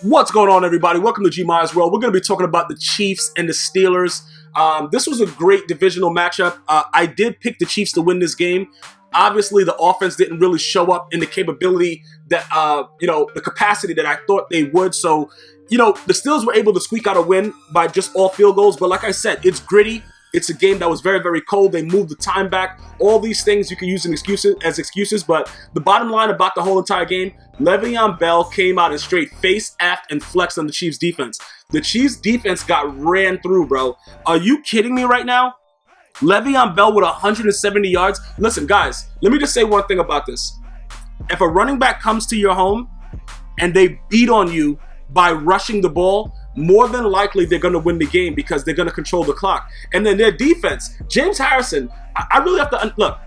What's going on, everybody? Welcome to GmiasWorld. We're going to be talking about the Chiefs and the Steelers. This was a great divisional matchup. I did pick the Chiefs to win this game. Obviously, the offense didn't really show up in the capability that, the capacity that I thought they would. So, the Steelers were able to squeak out a win by just all field goals. But like I said, it's gritty. It's a game that was very, very cold. They moved the time back. All these things you can use as excuses. But the bottom line about the whole entire game, Le'Veon Bell came out and straight face, aft, and flexed on the Chiefs' defense. The Chiefs' defense got ran through, bro. Are you kidding me right now? Le'Veon Bell with 170 yards. Listen, guys, let me just say one thing about this. If a running back comes to your home and they beat on you by rushing the ball, more than likely they're going to win the game because they're going to control the clock. And then their defense, James Harrison, I really have to look.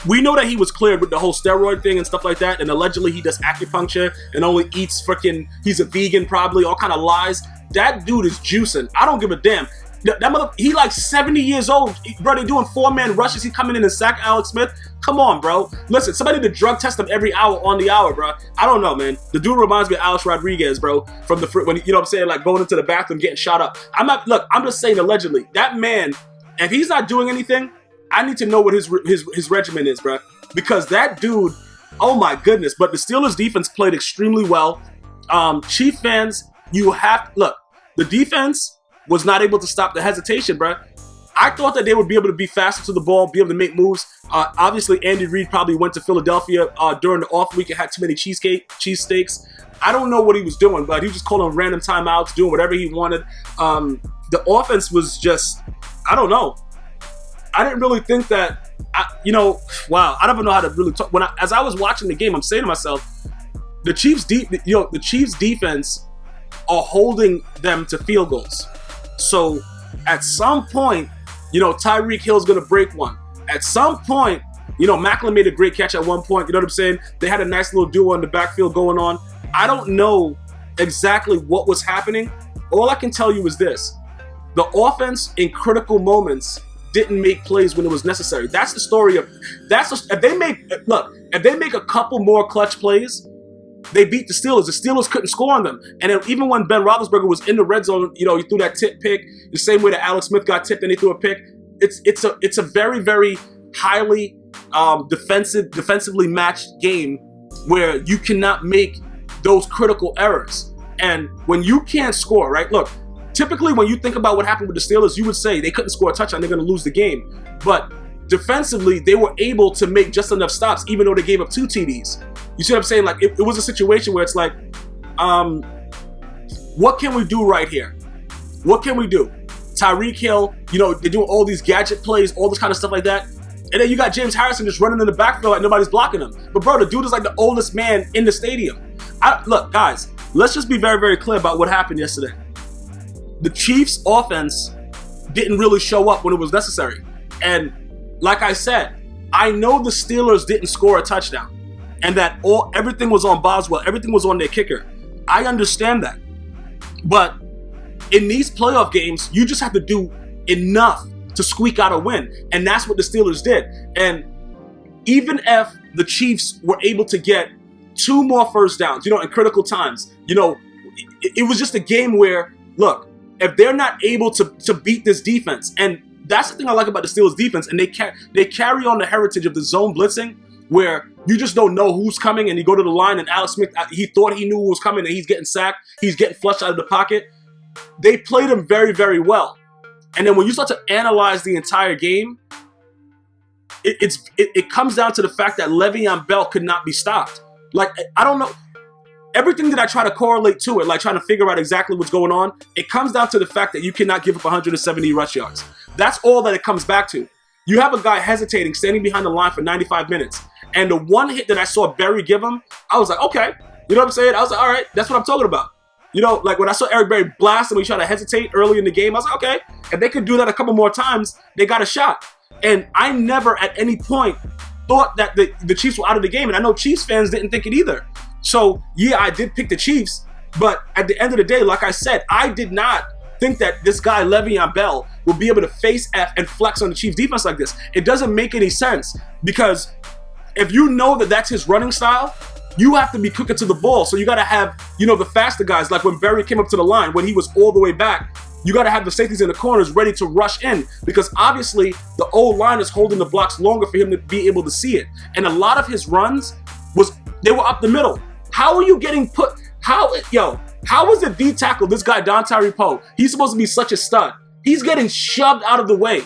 We know that he was cleared with the whole steroid thing and stuff like that, and allegedly he does acupuncture and only eats he's a vegan probably, all kind of lies. That dude is juicing. I don't give a damn. He like 70 years old, bro. They doing 4-man rushes. He coming in and sack Alex Smith. Come on, bro. Listen, somebody to drug test him every hour on the hour, bro. I don't know, man. The dude reminds me of Alex Rodriguez, bro, from when you know what I'm saying, like going into the bathroom getting shot up. I'm just saying allegedly. That man, if he's not doing anything, I need to know what his regimen is, bro. Because that dude, oh my goodness. But the Steelers defense played extremely well. Chief fans, the defense was not able to stop the hesitation, bro. I thought that they would be able to be faster to the ball, be able to make moves. Obviously, Andy Reid probably went to Philadelphia during the off week and had too many cheesesteaks. I don't know what he was doing, but he was just calling random timeouts, doing whatever he wanted. The offense was just, I don't know. I didn't really think that, wow. I don't even know how to really talk. As I was watching the game, I'm saying to myself, the Chiefs defense are holding them to field goals. So at some point, Tyreek Hill's going to break one. At some point, Macklin made a great catch at one point. You know what I'm saying? They had a nice little duo in the backfield going on. I don't know exactly what was happening. All I can tell you is this. The offense in critical moments didn't make plays when it was necessary. That's the story of if they make a couple more clutch plays, they beat the Steelers. The Steelers couldn't score on them. And then even when Ben Roethlisberger was in the red zone, he threw that tip pick the same way that Alex Smith got tipped and he threw a pick. It's a very, very highly defensively matched game where you cannot make those critical errors. And when you can't score, right? Look, typically when you think about what happened with the Steelers, you would say they couldn't score a touchdown, they're going to lose the game. But defensively, they were able to make just enough stops, even though they gave up 2 TDs. You see what I'm saying? Like, it was a situation where it's like, what can we do right here? What can we do? Tyreek Hill, they're doing all these gadget plays, all this kind of stuff like that. And then you got James Harrison just running in the backfield like nobody's blocking him. But, bro, the dude is like the oldest man in the stadium. Look, guys, let's just be very, very clear about what happened yesterday. The Chiefs' offense didn't really show up when it was necessary. And like I said, I know the Steelers didn't score a touchdown and that everything was on Boswell, everything was on their kicker. I understand that. But in these playoff games, you just have to do enough to squeak out a win. And that's what the Steelers did. And even if the Chiefs were able to get 2 more first downs, in critical times, it was just a game where, look, if they're not able to beat this defense, and that's the thing I like about the Steelers defense, and they carry on the heritage of the zone blitzing, where you just don't know who's coming, and you go to the line, and Alex Smith, he thought he knew who was coming, and he's getting sacked, he's getting flushed out of the pocket. They played him very, very well. And then when you start to analyze the entire game, it comes down to the fact that Le'Veon Bell could not be stopped. Like, I don't know. Everything that I try to correlate to it, like trying to figure out exactly what's going on, it comes down to the fact that you cannot give up 170 rush yards. That's all that it comes back to. You have a guy hesitating, standing behind the line for 95 minutes. And the one hit that I saw Berry give him, I was like, okay. You know what I'm saying? I was like, all right, that's what I'm talking about. Like when I saw Eric Berry blast him when he tried to hesitate early in the game, I was like, okay. If they could do that a couple more times, they got a shot. And I never at any point thought that the Chiefs were out of the game. And I know Chiefs fans didn't think it either. So, yeah, I did pick the Chiefs. But at the end of the day, like I said, I did not think that this guy Le'Veon Bell would be able to face F and flex on the Chiefs defense like this. It doesn't make any sense because if you know that that's his running style, you have to be quicker to the ball. So you got to have, the faster guys. Like when Berry came up to the line, when he was all the way back, you got to have the safeties in the corners ready to rush in, because obviously the line is holding the blocks longer for him to be able to see it. And a lot of his runs they were up the middle. How are you getting put? How is the D tackle, this guy Don Tyree Poe? He's supposed to be such a stud. He's getting shoved out of the way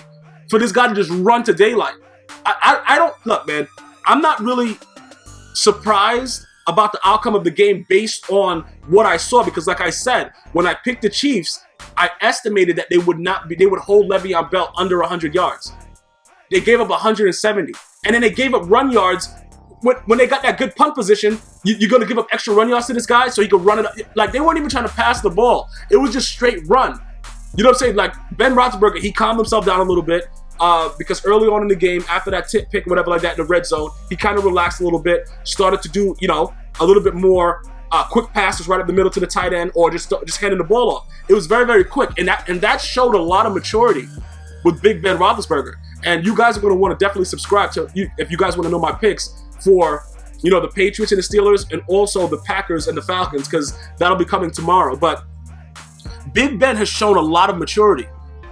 for this guy to just run to daylight. I don't look, man. I'm not really surprised about the outcome of the game based on what I saw, because like I said, when I picked the Chiefs, I estimated that they would hold Le'Veon Bell under 100 yards. They gave up 170, and then they gave up run yards. When they got that good punt position, you're going to give up extra run yards to this guy so he could run it. Like, they weren't even trying to pass the ball. It was just straight run. You know what I'm saying? Like, Ben Roethlisberger, he calmed himself down a little bit because early on in the game, after that tip pick, whatever like that, in the red zone, he kind of relaxed a little bit, started to do, a little bit more quick passes right up the middle to the tight end, or just handing the ball off. It was very, very quick, and that showed a lot of maturity with Big Ben Roethlisberger. And you guys are going to want to definitely subscribe to if you guys want to know my picks for the Patriots and the Steelers, and also the Packers and the Falcons, because that'll be coming tomorrow. But Big Ben has shown a lot of maturity,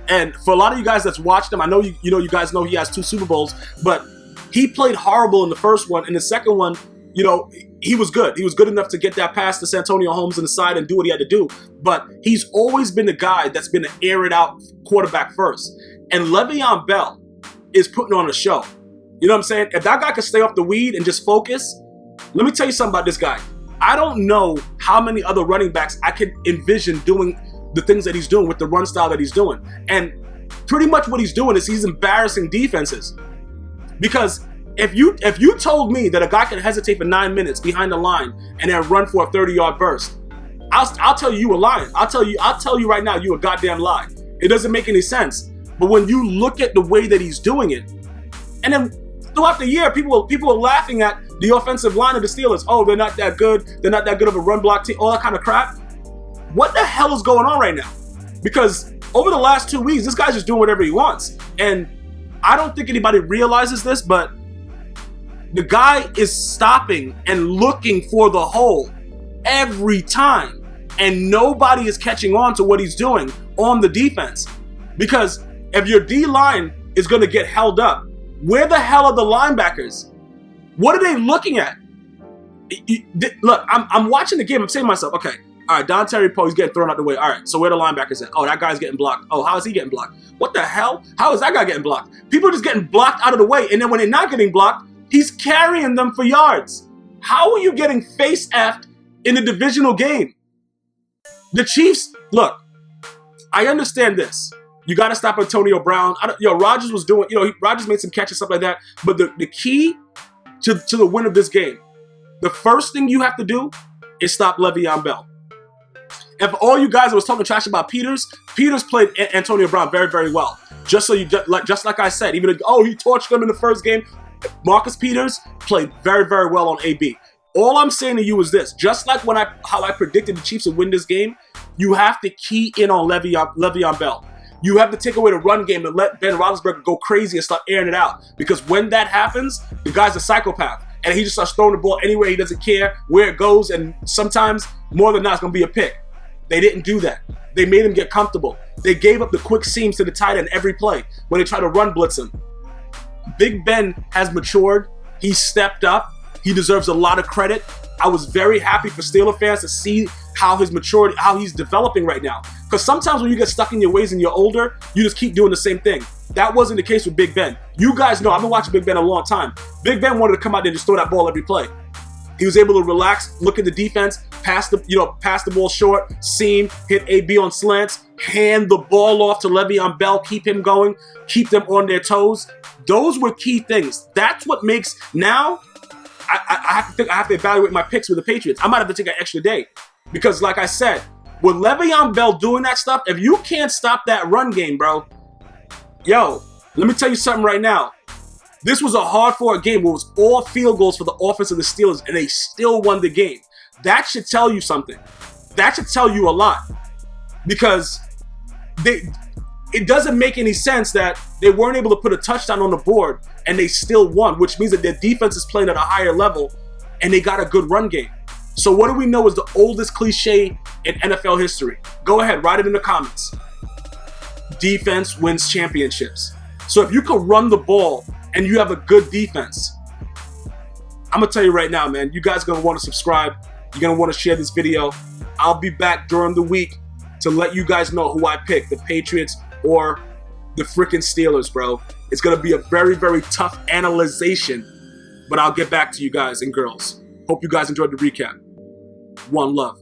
and for a lot of you guys that's watched him, I know you guys know he has 2 Super Bowls, but he played horrible in the first one. In the second one, he was good. He was good enough to get that pass to Santonio Holmes on the side and do what he had to do. But he's always been the guy that's been an air-it-out quarterback first. And Le'Veon Bell is putting on a show. You know what I'm saying? If that guy could stay off the weed and just focus, let me tell you something about this guy. I don't know how many other running backs I could envision doing the things that he's doing with the run style that he's doing. And pretty much what he's doing is he's embarrassing defenses. Because if you told me that a guy can hesitate for 9 minutes behind the line and then run for a 30-yard burst, I'll tell you were lying. I'll tell you right now, you a goddamn lie. It doesn't make any sense. But when you look at the way that he's doing it, and then throughout the year, people are laughing at the offensive line of the Steelers. Oh, they're not that good. They're not that good of a run block team. All that kind of crap. What the hell is going on right now? Because over the last 2 weeks, this guy's just doing whatever he wants. And I don't think anybody realizes this, but the guy is stopping and looking for the hole every time. And nobody is catching on to what he's doing on the defense. Because if your D-line is going to get held up, where the hell are the linebackers? What are they looking at? Look, I'm watching the game. I'm saying to myself, okay, all right, Don Tyree Poe, he's getting thrown out the way. All right, so where the linebackers at? Oh, that guy's getting blocked. Oh, how is he getting blocked? What the hell? How is that guy getting blocked? People are just getting blocked out of the way, and then when they're not getting blocked, he's carrying them for yards. How are you getting face-effed in a divisional game? The Chiefs, look, I understand this. You got to stop Antonio Brown. Rodgers was doing, Rodgers made some catches, stuff like that. But the key to the win of this game, the first thing you have to do is stop Le'Veon Bell. And for all you guys that was talking trash about Peters played Antonio Brown very, very well. Just like I said, even though, he torched them in the first game, Marcus Peters played very, very well on AB. All I'm saying to you is this: just like how I predicted the Chiefs would win this game, you have to key in on Le'Veon Bell. You have to take away the run game and let Ben Roethlisberger go crazy and start airing it out. Because when that happens, the guy's a psychopath. And he just starts throwing the ball anywhere. He doesn't care where it goes. And sometimes, more than not, it's going to be a pick. They didn't do that. They made him get comfortable. They gave up the quick seams to the tight end every play when they try to run blitz him. Big Ben has matured. He stepped up. He deserves a lot of credit. I was very happy for Steelers fans to see how his maturity, how he's developing right now. Because sometimes when you get stuck in your ways and you're older, you just keep doing the same thing. That wasn't the case with Big Ben. You guys know, I've been watching Big Ben a long time. Big Ben wanted to come out there and just throw that ball every play. He was able to relax, look at the defense, pass the ball short, seam, hit AB on slants, hand the ball off to Le'Veon Bell, keep him going, keep them on their toes. Those were key things. That's what makes now. I have to evaluate my picks with the Patriots. I might have to take an extra day because, like I said, with Le'Veon Bell doing that stuff, if you can't stop that run game, bro, yo, let me tell you something right now. This was a hard-fought game where it was all field goals for the offense of the Steelers, and they still won the game. That should tell you something. That should tell you a lot because it doesn't make any sense that they weren't able to put a touchdown on the board and they still won, which means that their defense is playing at a higher level and they got a good run game. So what do we know is the oldest cliche in NFL history? Go ahead, write it in the comments. Defense wins championships. So if you can run the ball and you have a good defense, I'm going to tell you right now, man, you guys are going to want to subscribe. You're going to want to share this video. I'll be back during the week to let you guys know who I pick, the Patriots or the freaking Steelers, bro. It's going to be a very, very tough analyzation, but I'll get back to you guys and girls. Hope you guys enjoyed the recap. One love.